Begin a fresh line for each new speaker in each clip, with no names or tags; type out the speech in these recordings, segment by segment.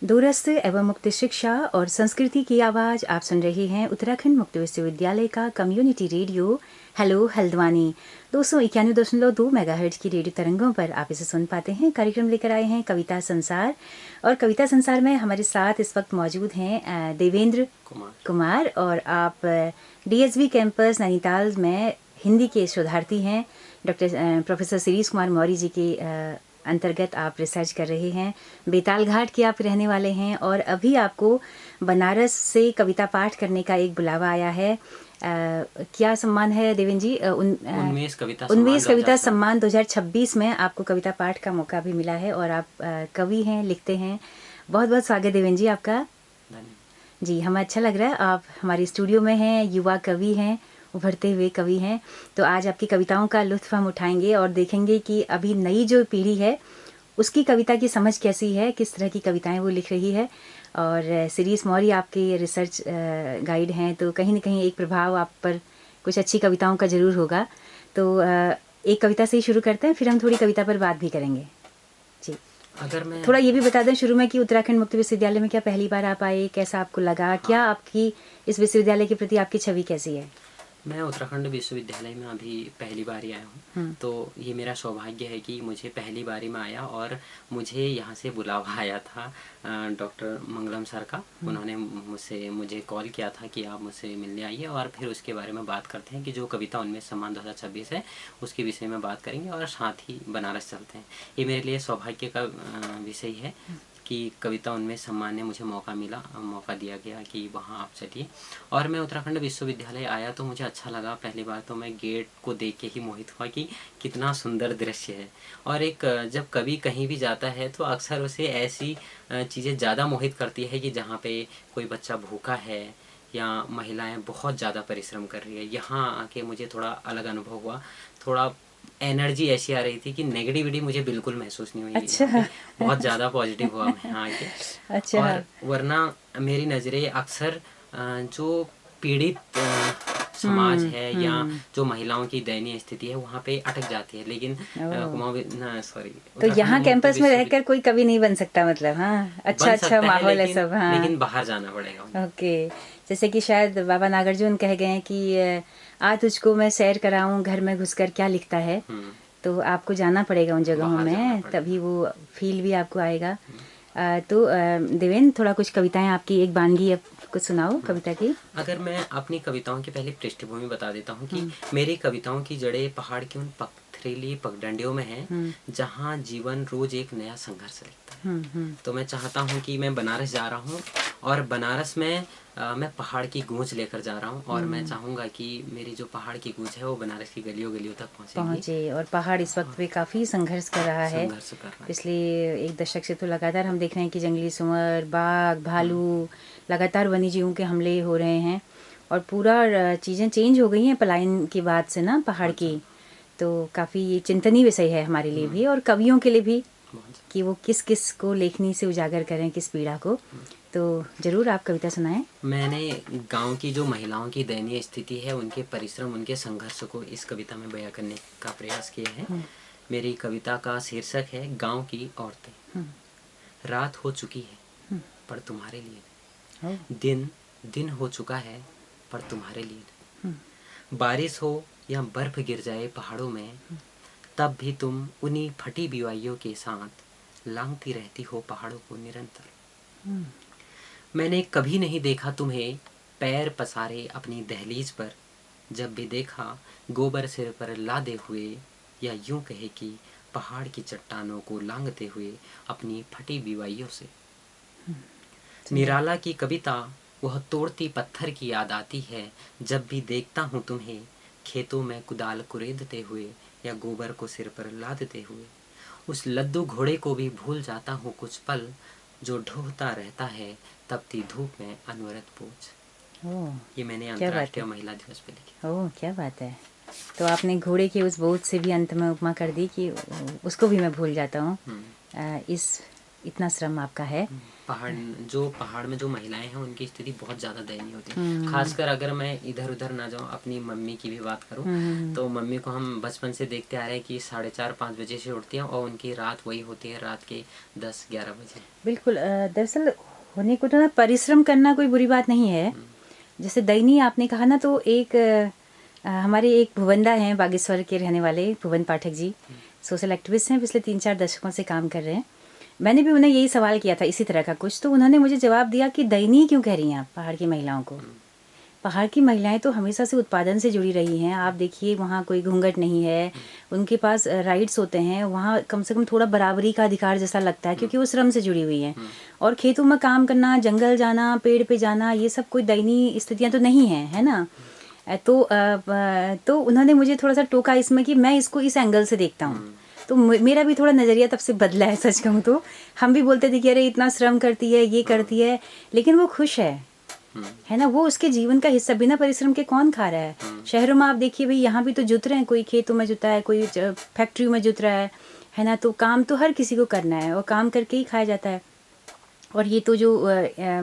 दूरस्थ एवं मुक्त शिक्षा और संस्कृति की आवाज़ आप सुन रहे हैं उत्तराखंड मुक्त विश्वविद्यालय का community radio hello Haldwani. 291.2 megahertz की रेडियो तरंगों पर आप इसे सुन पाते हैं। कार्यक्रम लेकर आए हैं कविता संसार, और कविता संसार में हमारे साथ इस वक्त मौजूद हैं देवेंद्र कुमार, और आप डीएसवी कैंपस नैनीताल में हिंदी के शोधार्थी हैं। डॉक्टर प्रोफेसर शिरीष कुमार मौर्य जी के अंतर्गत आप रिसर्च कर रहे हैं। बेताल घाट के आप रहने वाले हैं, और अभी आपको बनारस से कविता पाठ करने का एक बुलावा आया है। क्या सम्मान है देवेंद्र जी? उन्मेष कविता सम्मान 2026 में आपको कविता पाठ का मौका भी मिला है, और आप कवि हैं, लिखते हैं। बहुत बहुत स्वागत देवेंद्र जी आपका। जी, हमें अच्छा लग रहा है, आप हमारे स्टूडियो में हैं, युवा कवि हैं, उभरते हुए कवि हैं। तो आज आपकी कविताओं का लुत्फ़ हम उठाएंगे और देखेंगे कि अभी नई जो पीढ़ी है उसकी कविता की समझ कैसी है, किस तरह की कविताएं वो लिख रही है। और शिरीष मौर्य आपके रिसर्च गाइड हैं, तो कहीं ना कहीं एक प्रभाव आप पर कुछ अच्छी कविताओं का ज़रूर होगा। तो एक कविता से ही शुरू करते हैं, फिर हम थोड़ी कविता पर बात भी करेंगे। जी,
अगर मैं
थोड़ा ये भी बता दें शुरू में कि उत्तराखंड मुक्त विश्वविद्यालय में क्या पहली बार आप आए, कैसा आपको लगा? क्या आपकी इस विश्वविद्यालय के प्रति आपकी छवि कैसी है?
मैं उत्तराखंड विश्वविद्यालय में अभी पहली बार ही आया हूँ, तो ये मेरा सौभाग्य है कि मुझे पहली बारी में आया, और मुझे यहाँ से बुलावा आया था डॉक्टर मंगलम सर का। उन्होंने मुझे कॉल किया था कि आप मुझसे मिलने आइए, और फिर उसके बारे में बात करते हैं कि जो कविता उनमें सम्मान 2026 है उसके विषय में बात करेंगे, और साथ ही बनारस चलते हैं। ये मेरे लिए सौभाग्य का विषय है कि कविता उनमें सम्मान ने मुझे मौका दिया गया कि वहाँ आप चलिए। और मैं उत्तराखंड विश्वविद्यालय आया तो मुझे अच्छा लगा। पहली बार तो मैं गेट को देख के ही मोहित हुआ कि कितना सुंदर दृश्य है। और एक जब कभी कहीं भी जाता है तो अक्सर उसे ऐसी चीज़ें ज़्यादा मोहित करती है कि जहाँ पे कोई बच्चा भूखा है या महिलाएं बहुत ज़्यादा परिश्रम कर रही है। यहाँ आके मुझे थोड़ा अलग अनुभव हुआ, थोड़ा एनर्जी ऐसी आ रही थी कि नेगेटिविटी मुझे बिल्कुल महसूस नहीं हुई।
अच्छा।
बहुत ज़्यादा पॉजिटिव हुआ मैं यहाँ आके।
अच्छा।
और वरना मेरी नज़रें अक्सर जो पीड़ित समाज है या जो महिलाओं की दयनीय स्थिति है वहाँ पे अटक जाती है। लेकिन
तो यहाँ कैंपस में रहकर कोई कवि नहीं बन सकता, मतलब? हाँ, अच्छा माहौल है सब। हाँ,
लेकिन बाहर जाना पड़ेगा।
ओके, जैसे कि शायद बाबा नागार्जुन कह गए हैं कि आ तुझको मैं सैर कराऊं घर में घुसकर क्या लिखता है। तो आपको जाना पड़ेगा उन जगहों में, तभी वो फील भी आपको आएगा। तो देवेंद्र, थोड़ा कुछ कविताएं आपकी, एक बानगी अब कुछ सुनाओ कविता की।
अगर मैं अपनी कविताओं की पहले पृष्ठभूमि बता देता हूँ कि मेरी कविताओं की जड़ें पहाड़ की उन पथरीली पगडंडियों में हैं जहाँ जीवन रोज एक नया संघर्ष लिखता है। तो मैं चाहता हूँ कि मैं बनारस जा रहा हूँ, और बनारस में मैं पहाड़ की गूंज लेकर जा रहा हूँ, और मैं चाहूँगा कि मेरी जो पहाड़ की गूंज है वो बनारस की गलियों गलियों तक
पहुँचे। और पहाड़ इस वक्त पे काफ़ी संघर्ष कर रहा है। पिछले एक दशक से तो लगातार हम देख रहे हैं कि जंगली सुअर, बाघ, भालू, लगातार वन्य जीवों के हमले हो रहे हैं, और पूरा चीज़ें चेंज हो गई हैं पलायन की बात से ना, पहाड़ की। तो काफ़ी चिंतनीय विषय है हमारे लिए भी, और कवियों के लिए भी, कि वो किस किस को लेखनी से उजागर करें, किस पीड़ा को। तो ज़रूर आप कविता सुनाएं।
मैंने गांव की जो महिलाओं की दयनीय स्थिति है, उनके परिश्रम, उनके संघर्ष को इस कविता में बयां करने का प्रयास किया है। मेरी कविता का शीर्षक है गांव की औरतें। रात हो चुकी है पर तुम्हारे लिए, दिन हो चुका है पर तुम्हारे लिए, बारिश हो या बर्फ गिर जाए पहाड़ों में, तब भी तुम उन्हीं फटी बिवाइयों के साथ लांघती रहती हो पहाड़ों को निरंतर। मैंने कभी नहीं देखा तुम्हें पैर पसारे अपनी दहलीज पर, जब भी देखा गोबर सिर पर लादे हुए, या यूं कहे कि पहाड़ की चट्टानों को लांघते हुए अपनी फटी बिवाइयों से। निराला की कविता वह तोड़ती पत्थर की याद आती है, जब भी देखता हूँ तुम्हें खेतों में कुदाल कुरेदते हुए या गोबर को सिर पर लादते हुए। उस लद्दू घोड़े को भी भूल जाता हूँ कुछ पल, जो ढोता रहता है तपती धूप में अनवरत बोझ। ये मैंने अंतर्राष्ट्रीय महिला दिवस पे लिखी।
ओह, क्या बात है! तो आपने घोड़े के उस बोझ से भी अंत में उपमा कर दी कि उसको भी मैं भूल जाता हूँ। इस इतना श्रम आपका है।
पहाड़ में जो महिलाएं हैं उनकी स्थिति बहुत ज़्यादा दयनीय होती है। खासकर अगर मैं इधर उधर ना जाऊँ, अपनी मम्मी की भी बात करूँ तो मम्मी को हम बचपन से देखते आ रहे हैं कि 4:30-5 बजे से उठती हैं और उनकी रात वही होती है रात के 10-11 बजे।
बिल्कुल। दरअसल होने को तो ना परिश्रम करना कोई बुरी बात नहीं है। जैसे दयनीय आपने कहा ना, तो एक हमारे एक भुवनदा हैं बागेश्वर के रहने वाले भुवन पाठक जी, सोशल एक्टिविस्ट हैं, पिछले 3-4 दशकों से काम कर रहे हैं। मैंने भी उन्हें यही सवाल किया था इसी तरह का कुछ, तो उन्होंने मुझे जवाब दिया कि दयनीय क्यों कह रही हैं आप पहाड़ की महिलाओं को। पहाड़ की महिलाएं तो हमेशा से उत्पादन से जुड़ी रही हैं। आप देखिए वहाँ कोई घूंघट नहीं है, उनके पास राइट्स होते हैं, वहाँ कम से कम थोड़ा बराबरी का अधिकार जैसा लगता है, क्योंकि वो श्रम से जुड़ी हुई हैं। और खेतों में काम करना, जंगल जाना, पेड़ पे जाना, ये सब कोई दयनीय स्थितियाँ तो नहीं हैं, है ना। तो उन्होंने मुझे थोड़ा सा टोका इसमें कि मैं इसको इस एंगल से देखता हूँ। तो मेरा भी थोड़ा नज़रिया तब से बदला है, सच कहूँ तो। हम भी बोलते थे कि अरे इतना श्रम करती है, ये करती है, लेकिन वो खुश है ना। वो उसके जीवन का हिस्सा, बिना परिश्रम के कौन खा रहा है। शहरों में आप देखिए भाई, यहाँ भी तो जुत रहे हैं, कोई खेतों में जुता है, कोई फैक्ट्री में जुत रहा है ना। तो काम तो हर किसी को करना है और काम करके ही खाया जाता है। और ये तो जो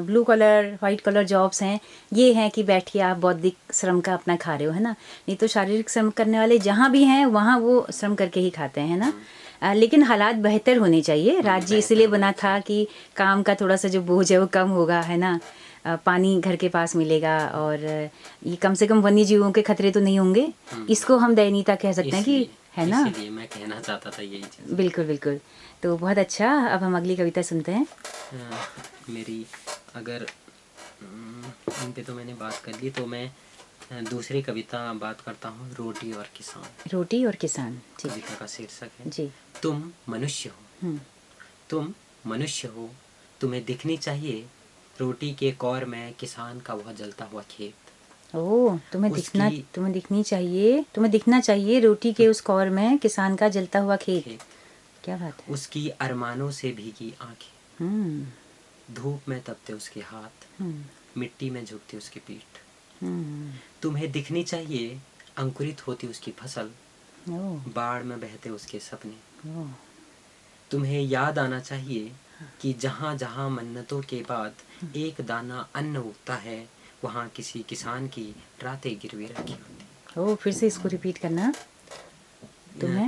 blue colour white colour jobs हैं, ये हैं कि बैठिए आप बौद्धिक श्रम का अपना खा रहे हो, है ना। नहीं तो शारीरिक श्रम करने वाले जहाँ भी हैं वहाँ वो श्रम करके ही खाते हैं, है ना। लेकिन हालात बेहतर होने चाहिए। राज्य इसलिए बना था कि काम का थोड़ा सा जो बोझ है वो कम होगा, है ना। पानी घर के पास मिलेगा और ये कम से कम वन्य जीवों के खतरे तो नहीं होंगे। इसको हम दयनीयता कह सकते हैं कि, है ना।
इसीलिए मैं कहना चाहता था यही चीज़।
बिल्कुल बिल्कुल। तो बहुत अच्छा, अब हम अगली कविता सुनते हैं।
मेरी अगर इन पे तो मैंने बात कर ली, तो मैं दूसरी कविता बात करता हूँ, रोटी और किसान।
रोटी और किसान, ठीक।
कविता का शीर्षक है
जी।
तुम मनुष्य हो, तुम मनुष्य हो, तुम्हें दिखनी चाहिए रोटी के कौर में किसान का वह जलता हुआ खेत।
ओह, तुम्हें दिखना चाहिए रोटी के उस कौर में किसान का जलता हुआ खेत। क्या बात है।
उसकी अरमानों से भीगी आंखें, धूप में तपते उसके हाथ, मिट्टी में झुकती उसकी पीठ। तुम्हें दिखनी चाहिए अंकुरित होती उसकी फसल, बाढ़ में बहते उसके सपने। तुम्हें याद आना चाहिए कि जहाँ जहाँ मन्नतों के बाद एक दाना अन्न उगता है, वहाँ किसी किसान की रातें गिरवी रखी होती।
ओह, फिर से इसको रिपीट करना।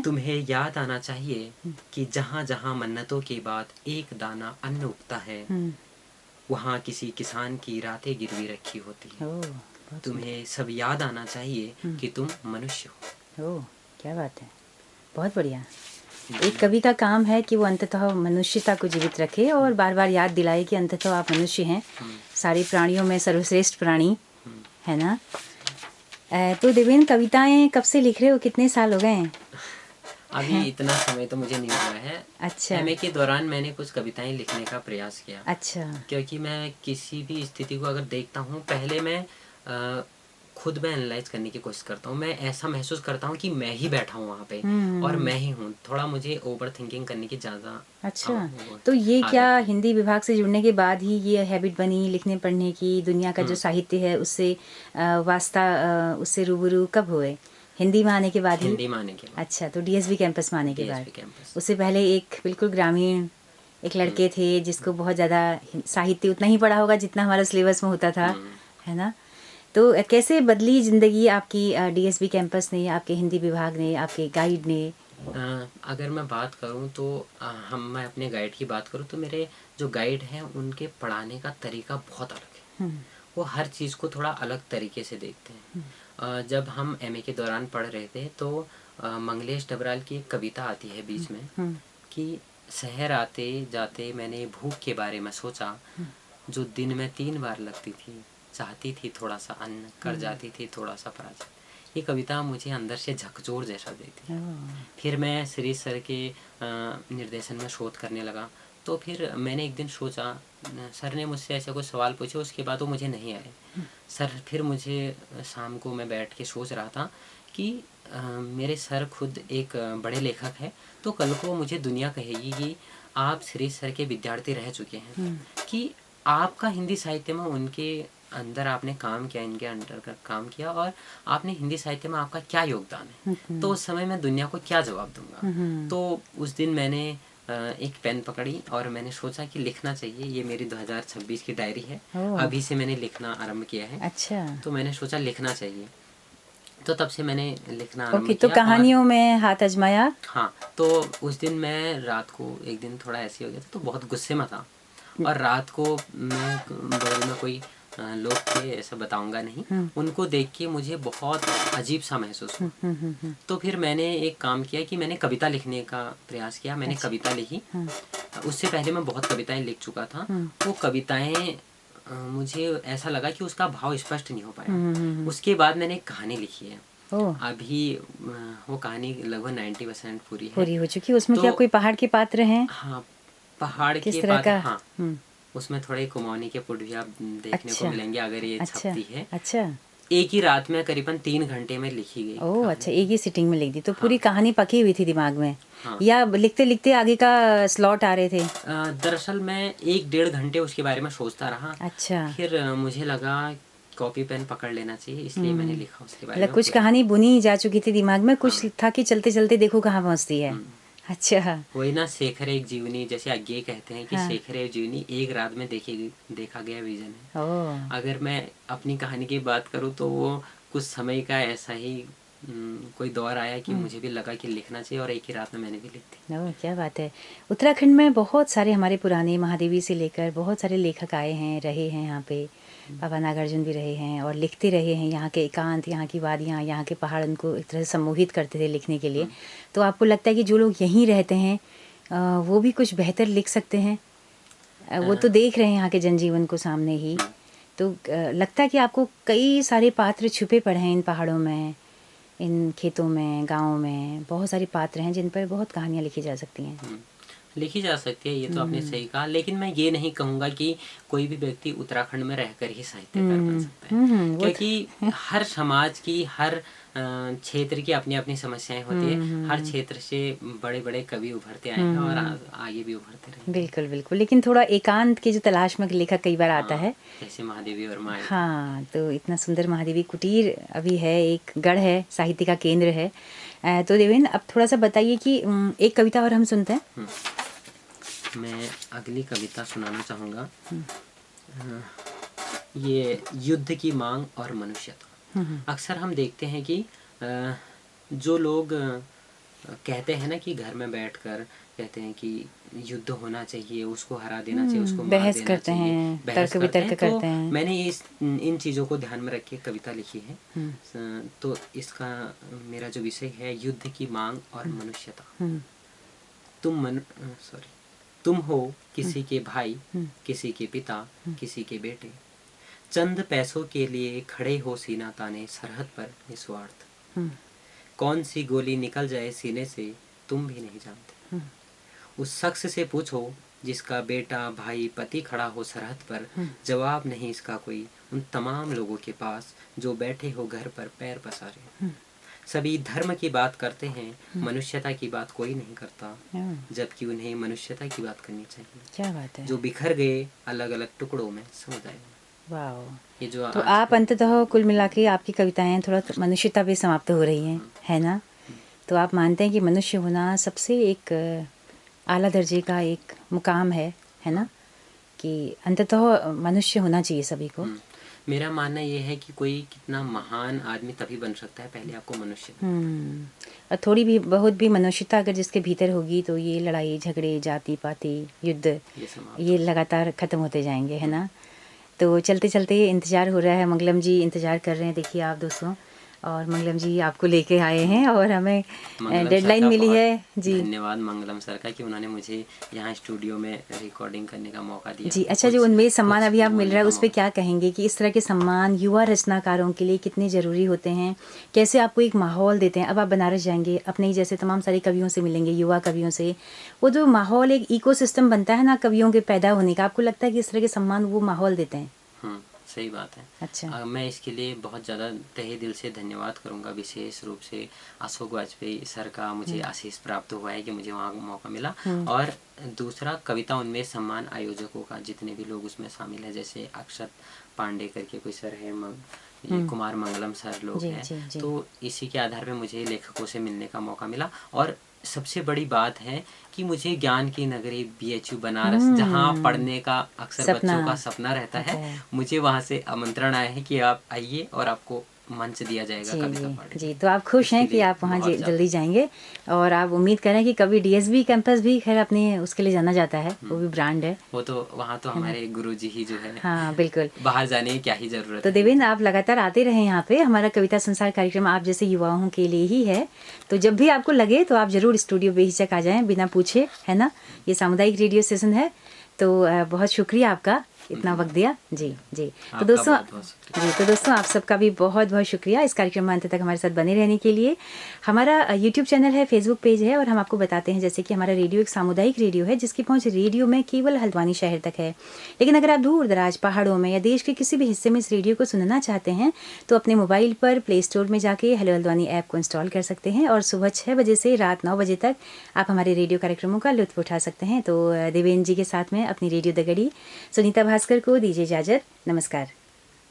तुम्हें याद आना चाहिए कि जहाँ जहाँ मन्नतों के बाद एक दाना अन्न उगता है, वहाँ किसी किसान की रातें गिरवी रखी होती है। तुम्हें सब याद आना चाहिए कि तुम मनुष्य हो।
ओह, क्या बात है, बहुत बढ़िया। एक कवि का काम है कि वो अंततः मनुष्यता को जीवित रखे और बार बार याद दिलाए कि अंततः आप मनुष्य हैं, सारे प्राणियों में सर्वश्रेष्ठ प्राणी, है ना। तो देवेन, कविताएं कब से लिख रहे हो, कितने साल हो गए हैं?
अभी इतना समय तो मुझे नहीं हुआ है।
अच्छा।
एमए के दौरान मैंने कुछ कविताएं लिखने का प्रयास किया।
अच्छा।
क्योंकि मैं किसी भी स्थिति को अगर देखता हूँ, पहले मैं खुद में एनालाइज करने की कोशिश करता हूँ। मैं ऐसा महसूस करता हूँ कि मैं ही बैठा हूँ वहाँ पे और मैं ही हूँ। थोड़ा मुझे ओवर थिंकिंग करने की ज़्यादा।
अच्छा, तो ये क्या हिंदी विभाग से जुड़ने के बाद ही ये हैबिट बनी लिखने पढ़ने की? दुनिया का जो साहित्य है उससे उससे रूबरू कब हुए? हिंदी में आने के बाद ही?
हिंदी में आने के बाद।
अच्छा, तो डीएसबी कैंपस में आने के बाद।
कैंपस।
उससे पहले एक बिल्कुल ग्रामीण एक लड़के थे जिसको बहुत ज़्यादा साहित्य उतना ही पढ़ा होगा जितना हमारा सिलेबस में होता था, है ना। तो कैसे बदली ज़िंदगी आपकी डीएसबी कैंपस ने, आपके हिंदी विभाग ने, आपके गाइड ने?
अगर मैं बात करूं तो मैं अपने गाइड की बात करूं तो मेरे जो गाइड हैं उनके पढ़ाने का तरीका बहुत अलग है। वो हर चीज़ को थोड़ा अलग तरीके से देखते हैं। जब हम एमए के दौरान पढ़ रहे थे तो मंगलेश डबराल की एक कविता आती है बीच में कि शहर आते जाते मैंने भूख के बारे में सोचा, जो दिन में 3 बार लगती थी, चाहती थी थोड़ा सा अन्न, कर जाती थी थोड़ा सा पराजय। ये कविता मुझे अंदर से झकझोर जैसा देती। फिर मैं श्री सर के निर्देशन में शोध करने लगा। तो फिर मैंने एक दिन सोचा, सर ने मुझसे ऐसे कोई सवाल पूछे, उसके बाद वो मुझे नहीं आए। सर फिर मुझे शाम को मैं बैठ के सोच रहा था कि मेरे सर खुद एक बड़े लेखक है, तो कल को मुझे दुनिया कहेगी कि आप श्री सर के विद्यार्थी रह चुके हैं, कि आपका हिंदी साहित्य में उनके अंदर आपने काम किया, इनके अंडर का काम किया और आपने हिंदी साहित्य में आपका क्या योगदान है। तो उस समय मैं दुनिया को क्या जवाब दूंगा। तो उस दिन मैंने एक पेन पकड़ी और मैंने सोचा कि लिखना चाहिए। ये मेरी 2026 की डायरी है,
ओह!
अभी से मैंने लिखना आरंभ किया है।
अच्छा।
तो मैंने सोचा लिखना चाहिए, तो तब से मैंने लिखना आरंभ
ओके, तो
किया। और
कहानियों में हाथ आज़माया?
हाँ, तो उस दिन मैं रात को, एक दिन थोड़ा ऐसे हो गया था तो बहुत गुस्से में था, और रात को मैं बगल में कोई लोग थे, ऐसा बताऊंगा नहीं, उनको देख के मुझे बहुत अजीब सा महसूस हुआ। तो फिर मैंने एक काम किया कि मैंने कविता लिखने का प्रयास किया। मैंने कविता लिखी। उससे पहले मैं बहुत कविताएं लिख चुका था। वो कविताएं मुझे ऐसा लगा कि उसका भाव स्पष्ट नहीं हो पाया। उसके बाद मैंने एक कहानी लिखी है।
ओह!
अभी वो कहानी लगभग 90% पूरी है।
पूरी हो चुकी। उसमें
तो
क्या कोई पहाड़ के पात्र हैं?
हाँ, पहाड़
किस
के
तरह
पात्र,
का?
हाँ,
हुँ।
उसमें थोड़े कुमाऊनी के पुट भी आप देखने को
अच्छा,
मिलेंगे अगर ये
अच्छा,
छपती है।
अच्छा।
एक ही रात में करीबन 3 घंटे में लिखी गई
ओह! अच्छा,
कहानी।
एक ही सिटिंग में लिख दी, तो
हाँ,
पूरी कहानी पकी हुई थी दिमाग में?
हाँ।
या लिखते-लिखते आगे का स्लॉट आ रहे थे?
दरअसल मैं 1 डेढ़ घंटे उसके बारे में सोचता रहा।
अच्छा।
फिर मुझे लगा कॉपी पेन पकड़ लेना चाहिए, इसलिए मैंने लिखा उसके बारे
मतलब
में
कुछ
पूरा।
कहानी बुनी जा चुकी थी दिमाग में, कुछ
हाँ।
था कि चलते-चलते देखो कहाँ पहुँचती है। अच्छा,
वही ना, शेखर एक जीवनी, जैसे आगे कहते हैं कि
हाँ।
शेखर एक जीवनी एक रात में देखा गया विजन है।
ओह!
अगर मैं अपनी कहानी की बात करूँ तो वो कुछ समय का ऐसा ही कोई दौर आया कि मुझे भी लगा कि लिखना चाहिए, और एक ही रात में मैंने भी लिख दी।
ओह! क्या बात है। उत्तराखंड में बहुत सारे हमारे पुराने महादेवी से लेकर बहुत सारे लेखक आए हैं, रहे हैं यहाँ पे। बाबा नागार्जुन भी रहे हैं और लिखते रहे हैं। यहाँ के एकांत, यहाँ की वादियाँ, यहाँ के पहाड़ उनको एक तरह से सम्मोहित करते थे लिखने के लिए। तो आपको लगता है कि जो लोग यहीं रहते हैं वो भी कुछ बेहतर लिख सकते हैं? वो तो देख रहे हैं यहाँ के जनजीवन को सामने ही। तो लगता है कि आपको कई सारे पात्र छुपे पड़े हैं इन पहाड़ों में, इन खेतों में, गाँव में, बहुत सारे पात्र हैं जिन पर बहुत कहानियाँ लिखी जा सकती हैं।
लिखी जा सकती है, ये तो आपने सही कहा, लेकिन मैं ये नहीं कहूँगा कि कोई भी व्यक्ति उत्तराखंड में रहकर ही साहित्यकार बन सकता है,
वो
क्योंकि हर समाज की, हर क्षेत्र की अपनी अपनी समस्याएं होती है। हर क्षेत्र से बड़े बड़े कवि उभरते आए हैं और आगे भी उभरते रहेंगे।
बिल्कुल, बिल्कुल। लेकिन थोड़ा एकांत की जो तलाश में लेखक कई बार आता
हाँ,
है।
जैसे महादेवी वर्मा आए थे।
हाँ, तो इतना सुंदर महादेवी कुटीर अभी है, एक गढ़ है, साहित्य का केंद्र है। तो देवेन अब थोड़ा-सा बताइए कि एक कविता और हम सुनते हैं।
मैं अगली कविता सुनाना चाहूँगा। ये युद्ध की मांग और मनुष्यता। अक्सर हम देखते हैं कि जो लोग कहते हैं ना कि घर में बैठकर कहते हैं कि युद्ध होना चाहिए, उसको हरा देना चाहिए, उसको मार
बहस
देना
करते
चाहिए,
हैं,
बहस
तर्क-वितर्क
करते हैं।
करते
तो
हैं।
मैंने इन चीज़ों को ध्यान में रख के कविता लिखी है। तो इसका मेरा जो विषय है युद्ध की मांग और मनुष्यता। तुम हो किसी के भाई, किसी के पिता, किसी के बेटे, चंद पैसों के लिए खड़े हो सीना ताने सरहद पर निस्वार्थ। कौन सी गोली निकल जाए सीने से तुम भी नहीं जानते। उस शख्स से पूछो जिसका बेटा, भाई, पति खड़ा हो सरहद पर, जवाब नहीं इसका कोई उन तमाम लोगों के पास जो बैठे हो घर पर पैर पसारे। सभी धर्म की बात करते हैं, मनुष्यता की बात कोई नहीं करता, जबकि उन्हें मनुष्यता की बात करनी चाहिए।
क्या बात है।
जो बिखर गए अलग अलग टुकड़ों में समुदाय में।
वाओ!
ये जो
तो
आज
आप अंततः कुल मिला के आपकी कविताएँ थोड़ा मनुष्यता पे समाप्त हो रही हैं, है ना? तो आप मानते हैं कि मनुष्य होना सबसे एक आला दर्जे का एक मुकाम है ना? कि अंततः मनुष्य होना चाहिए सभी को।
मेरा मानना ये है कि कोई कितना महान आदमी तभी बन सकता है, पहले आपको मनुष्य
और थोड़ी भी बहुत भी मनुष्यता अगर जिसके भीतर होगी तो ये लड़ाई झगड़े, जाति पाति, युद्ध ये लगातार ख़त्म होते जाएंगे, है ना? तो चलते चलते इंतज़ार हो रहा है, मंगलम जी इंतज़ार कर रहे हैं, देखिए आप दोस्तों, और मंगलम जी आपको लेके आए हैं और हमें डेडलाइन मिली है जी।
धन्यवाद मंगलम सर का कि उन्होंने मुझे यहाँ स्टूडियो में रिकॉर्डिंग करने का मौका दिया
जी। अच्छा, जो उनमें सम्मान अभी आप मिल रहा है उस पर क्या कहेंगे कि इस तरह के सम्मान युवा रचनाकारों के लिए कितने ज़रूरी होते हैं? कैसे आपको एक माहौल देते हैं? अब आप बनारस जाएंगे, अपने ही जैसे तमाम सारे कवियों से मिलेंगे, युवा कवियों से, वो जो माहौल एक इकोसिस्टम बनता है ना कवियों के पैदा होने का, आपको लगता है कि इस तरह के सम्मान वो माहौल देते हैं?
सही बात है।
अच्छा।
मैं इसके लिए बहुत ज़्यादा तहे दिल से धन्यवाद करूँगा, विशेष रूप से अशोक वाजपेयी सर का मुझे आशीष प्राप्त हुआ है कि मुझे वहाँ मौका मिला। और दूसरा कविता उन्मेष सम्मान आयोजकों का, जितने भी लोग उसमें शामिल हैं, जैसे अक्षत पांडे करके कोई सर है, ये कुमार मंगलम सर लोग हैं, तो इसी के आधार पे मुझे लेखकों से मिलने का मौका मिला। और सबसे बड़ी बात है कि मुझे ज्ञान की नगरी बीएचयू बनारस जहाँ पढ़ने का अक्सर बच्चों का सपना रहता है, मुझे वहाँ से आमंत्रण आया है कि आप आइए और आपको मंच दिया जाएगा कविता पढ़ने।
जी, तो आप खुश हैं कि आप वहाँ जल्दी जाएंगे और आप उम्मीद करें कि कभी डीएसबी कैंपस भी खैर अपने उसके लिए जाना जाता है, वो भी ब्रांड है।
वो तो वहाँ तो हमारे गुरुजी ही जो है,
हाँ बिल्कुल,
बाहर जाने की क्या ही जरूरत
तो
है।
देवेंद्र आप लगातार आते रहे यहाँ पे, हमारा कविता संसार कार्यक्रम आप जैसे युवाओं के लिए ही है, तो जब भी आपको लगे तो आप जरूर स्टूडियो बेहिचक आ जाएं बिना पूछे, है ना। ये सामुदायिक रेडियो स्टेशन है, तो बहुत शुक्रिया आपका इतना वक्त दिया। जी जी, तो दोस्तों आप सबका भी बहुत बहुत शुक्रिया इस कार्यक्रम में अंत तक हमारे साथ बने रहने के लिए। हमारा यूट्यूब चैनल है, फेसबुक पेज है, और हम आपको बताते हैं जैसे कि हमारा रेडियो एक सामुदायिक रेडियो है जिसकी पहुंच रेडियो में केवल हल्द्वानी शहर तक है। लेकिन अगर आप दूर दराज पहाड़ों में या देश के किसी भी हिस्से में इस रेडियो को सुनना चाहते हैं तो अपने मोबाइल पर प्ले स्टोर में जाके हेलो हल्द्वानी ऐप को इंस्टॉल कर सकते हैं और सुबह 6 बजे से रात 9 बजे तक आप हमारे रेडियो कार्यक्रमों का लुत्फ उठा सकते हैं। तो देवेंद्र जी के साथ में अपनी रेडियो दगड़ी सुनीता भास्कर को दीजिए इजाज़त। नमस्कार।